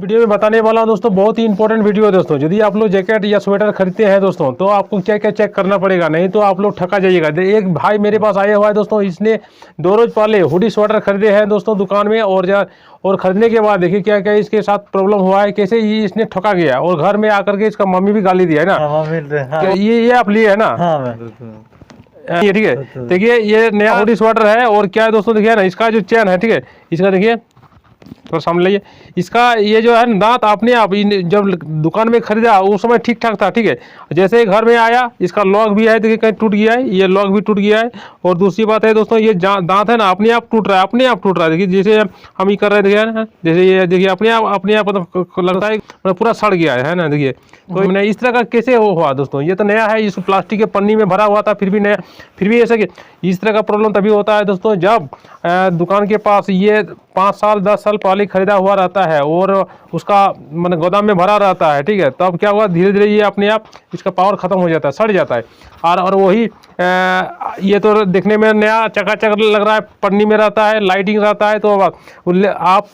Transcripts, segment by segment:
Video में बताने वाला हूं दोस्तों, बहुत ही इंपॉर्टेंट वीडियो है दोस्तों। यदि आप लोग जैकेट या स्वेटर खरीदते हैं दोस्तों, तो आपको क्या क्या चेक करना पड़ेगा, नहीं तो आप लोग ठका जाइएगा। एक भाई मेरे पास आया हुआ है दोस्तों, इसने 2 रोज पहले हुडी स्वेटर खरीदे हैं दोस्तों दुकान में, और खरीदने के बाद देखिए क्या क्या इसके साथ प्रॉब्लम हुआ है, कैसे ये इसने ठका गया और घर में आकर के इसका मम्मी भी गाली दिया है ना। हाँ, ये आप लिए है ना। हाँ, ये ठीक है, देखिए ये नया हुडी स्वेटर है। और क्या है दोस्तों, देखिए ना इसका जो चैन है, ठीक है, इसका देखिए थोड़ा सामने लाइए। इसका ये जो है ना दांत अपने आप जब दुकान में खरीदा उस समय ठीक ठाक था, ठीक है। जैसे ही घर में आया इसका लॉक भी है, देखिए कहीं टूट गया है, ये लॉक भी टूट गया है। और दूसरी बात है दोस्तों, ये दांत है ना अपने आप टूट रहा है, अपने आप टूट रहा है। देखिए जैसे हम ही कर रहे थे ना, जैसे ये देखिए अपने आप मतलब लगता है मतलब पूरा सड़ गया है ना। देखिए तो मैंने इस तरह का कैसे हुआ दोस्तों, ये तो नया है, इस प्लास्टिक के पन्नी में भरा हुआ था, फिर भी नया, फिर भी ऐसे इस तरह का प्रॉब्लम तभी होता है दोस्तों जब दुकान के पास ये 5 साल 10 साल पहले खरीदा हुआ रहता है और उसका मतलब गोदाम में भरा रहता है, ठीक है। तो अब क्या हुआ, धीरे धीरे ये अपने आप इसका पावर खत्म हो जाता है, सड़ जाता है। और वही ये तो देखने में नया चकाचक लग रहा है, पन्नी में रहता है, लाइटिंग रहता है। तो आप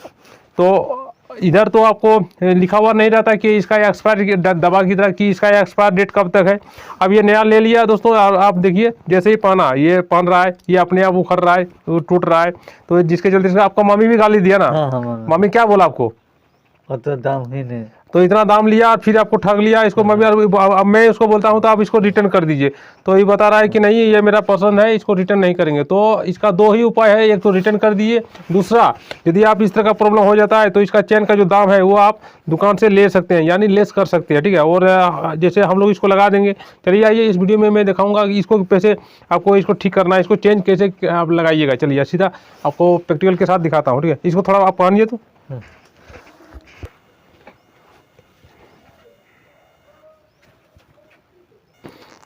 तो इधर तो आपको लिखा हुआ नहीं रहता कि इसका एक्सपायर दवा की तरह कि इसका एक्सपायर डेट कब तक है। अब ये नया ले लिया दोस्तों, आप देखिए जैसे ही पहना, ये पहन रहा है, ये अपने आप उखड़ रहा है, तो टूट रहा है। तो जिसके चलते आपको मम्मी भी गाली दिया ना। हाँ, मम्मी क्या बोला आपको, तो दाम ही नहीं, तो इतना दाम लिया और फिर आपको ठग लिया इसको। मम्मी अब मैं उसको बोलता हूँ तो आप इसको रिटर्न कर दीजिए, तो ये बता रहा है कि नहीं ये मेरा पसंद है, इसको रिटर्न नहीं करेंगे। तो इसका 2 ही उपाय है, एक तो रिटर्न कर दीजिए, दूसरा यदि आप इस तरह का प्रॉब्लम हो जाता है तो इसका चेन का जो दाम है वो आप दुकान से ले सकते हैं, यानी लेस कर सकते हैं, ठीक है। और जैसे हम लोग इसको लगा देंगे। चलिए आइए इस वीडियो में मैं दिखाऊंगा कि इसको कैसे आपको इसको ठीक करना है, इसको चेंज कैसे आप लगाइएगा। चलिए सीधा आपको प्रैक्टिकल के साथ दिखाता हूँ, ठीक है। इसको थोड़ा आप पहनिए तो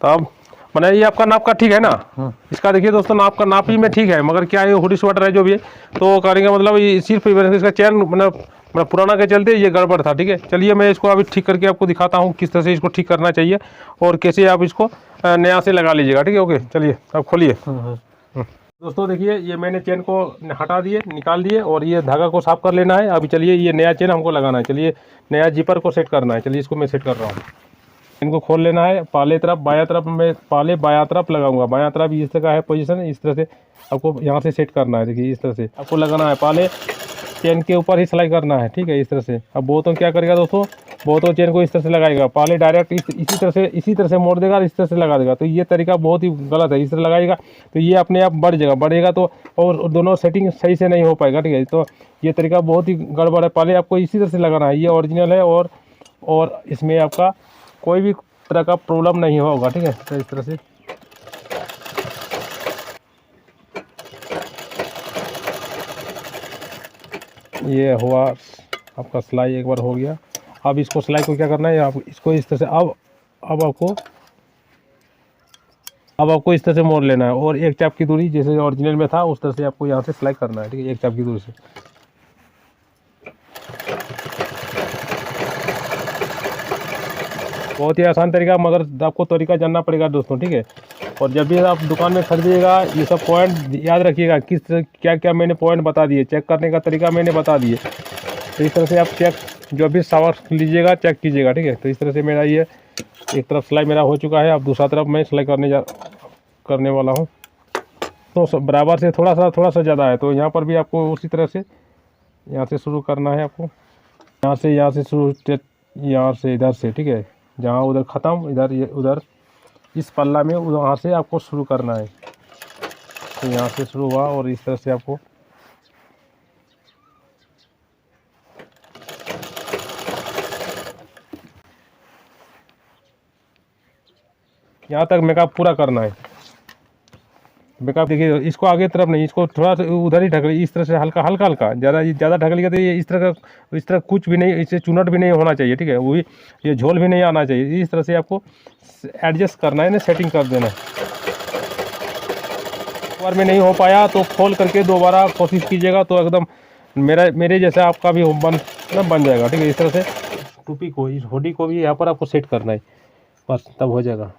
अब मैंने ये आपका नाप का ठीक है ना। इसका देखिए दोस्तों नाप ही में ठीक है, मगर क्या है हुडी स्वेटर है जो भी है, तो करेंगे मतलब ये सिर्फ इसका चैन मतलब पुराना के चलते ये गड़बड़ था, ठीक है। चलिए मैं इसको अभी ठीक करके आपको दिखाता हूँ किस तरह से इसको ठीक करना चाहिए और कैसे आप इसको नया से लगा लीजिएगा, ठीक है। ओके चलिए अब खोलिए। दोस्तों देखिए ये मैंने चेन को हटा दिए, निकाल दिए, और ये धागा को साफ कर लेना है। अभी चलिए ये नया चेन हमको लगाना है। चलिए नया जिपर को सेट करना है। चलिए इसको मैं सेट कर रहा हूँ। इनको खोल लेना है, पाले तरफ बाया तरफ मैं पाले बाया तरफ लगाऊंगा। बाया तरफ इस तरह का है पोजीशन, इस तरह से आपको यहाँ से सेट करना है। देखिए इस तरह से आपको लगाना है, पाले चेन के ऊपर ही सिलाई करना है, ठीक है, इस तरह से। अब बहुतों क्या करेगा दोस्तों, बहुतों चेन को इस तरह से लगाएगा, पाले डायरेक्ट इसी तरह से मोड़ देगा, इस तरह से लगा देगा। तो ये तरीका बहुत ही गलत है। इस तरह लगाएगा तो ये अपने आप बढ़ेगा तो, और दोनों सेटिंग सही से नहीं हो पाएगा, ठीक है। तो ये तरीका बहुत ही गड़बड़ है। पाले आपको इसी तरह से लगाना है, ये ओरिजिनल है, और इसमें आपका कोई भी तरह का प्रॉब्लम नहीं होगा, ठीक है। तो इस तरह से ये हुआ आपका सिलाई, एक बार हो गया। अब इसको सिलाई को क्या करना है, आप इसको इस तरह से अब आपको इस तरह से मोड़ लेना है, और एक चाप की दूरी जैसे ओरिजिनल में था उस तरह से आपको यहाँ से सिलाई करना है, ठीक है, एक चाप की दूरी से। बहुत ही आसान तरीका, मगर आपको तरीका जानना पड़ेगा दोस्तों, ठीक है। और जब भी आप दुकान में खरीदिएगा ये सब पॉइंट याद रखिएगा, किस तरह क्या क्या मैंने पॉइंट बता दिए, चेक करने का तरीका मैंने बता दिए। तो इस तरह से आप चेक जो भी सामान लीजिएगा चेक कीजिएगा, ठीक है। तो इस तरह से मेरा ये एक तरफ सिलाई मेरा हो चुका है, अब दूसरा तरफ मैं सिलाई करने वाला हूँ। तो बराबर से थोड़ा सा ज़्यादा है, तो यहाँ पर भी आपको उसी तरह से यहाँ से शुरू करना है। आपको यहाँ से शुरू, यहाँ से इधर से, ठीक है, जहाँ उधर ख़त्म उधर इस पल्ला में वहाँ से आपको शुरू करना है। तो यहाँ से शुरू हुआ और इस तरह से आपको यहाँ तक मेकअप पूरा करना है। मेकअप देखिए इसको आगे तरफ नहीं, इसको थोड़ा सा उधर ही ढक लीजिए, इस तरह से हल्का हल्का ज़्यादा ढक लिया तो ये इस तरह कुछ भी नहीं, इससे चुनट भी नहीं होना चाहिए, ठीक है। वही ये झोल भी नहीं आना चाहिए। इस तरह से आपको एडजस्ट करना है ना, सेटिंग कर देना है। एक बार में नहीं हो पाया तो खोल करके दोबारा कोशिश कीजिएगा, तो एकदम मेरे जैसा आपका भी बन जाएगा, ठीक है। इस तरह से टोपी को, इस हुडी को भी यहाँ पर आपको सेट करना है, बस तब हो जाएगा।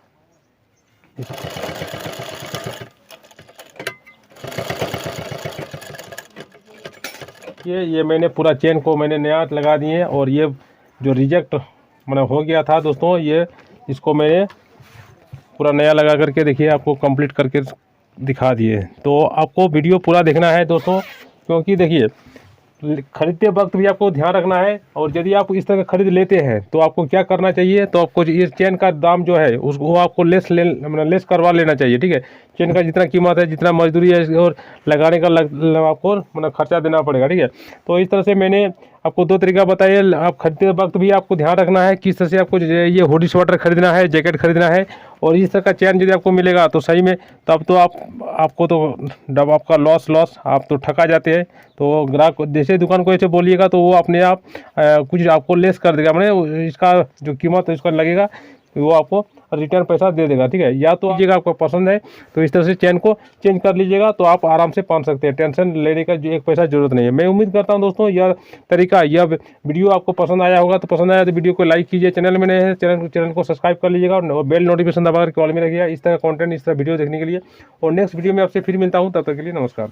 ये मैंने पूरा चेन को मैंने नया लगा दिए, और ये जो रिजेक्ट मैंने हो गया था दोस्तों, ये इसको मैंने पूरा नया लगा करके देखिए आपको कंप्लीट करके दिखा दिए। तो आपको वीडियो पूरा देखना है दोस्तों, क्योंकि देखिए खरीदते वक्त भी आपको ध्यान रखना है, और यदि आप इस तरह खरीद लेते हैं तो आपको क्या करना चाहिए, तो आपको ये चेन का दाम जो है उसको आपको लेस करवा लेना चाहिए, ठीक है। चेन का जितना कीमत है, जितना मजदूरी है और लगाने का आपको मतलब खर्चा देना पड़ेगा, ठीक है। तो इस तरह से मैंने आपको 2 तरीका बताइए। आप खरीदते वक्त भी आपको ध्यान रखना है किस तरह से आपको ये हुडी स्वेटर खरीदना है, जैकेट खरीदना है, और इस तरह का चैन यदि आपको मिलेगा तो सही में तब तो आपको तो डब आपका लॉस आप तो ठगा जाते हैं। तो ग्राहक जैसे दुकान को ऐसे बोलिएगा तो वो अपने आप कुछ आपको लेस कर देगा, मैंने इसका जो कीमत है इसका लगेगा वो आपको रिटर्न पैसा दे देगा, ठीक है। या तो लीजिएगा, आपको पसंद है तो इस तरह से चेन को चेंज कर लीजिएगा, तो आप आराम से पहन सकते हैं, टेंशन लेने का जो एक पैसा जरूरत नहीं है। मैं उम्मीद करता हूं दोस्तों यह तरीका, यह वीडियो आपको पसंद आया होगा। तो पसंद आया तो वीडियो को लाइक कीजिए, चैनल में नए हैं चैनल को सब्सक्राइब कर लीजिएगा, और बेल नोटिफिकेशन दबा कर कॉल में रखिएगा इस तरह कंटेंट, इस तरह वीडियो देखने के लिए। और नेक्स्ट वीडियो में आपसे फिर मिलता हूँ, तब तक के लिए नमस्कार।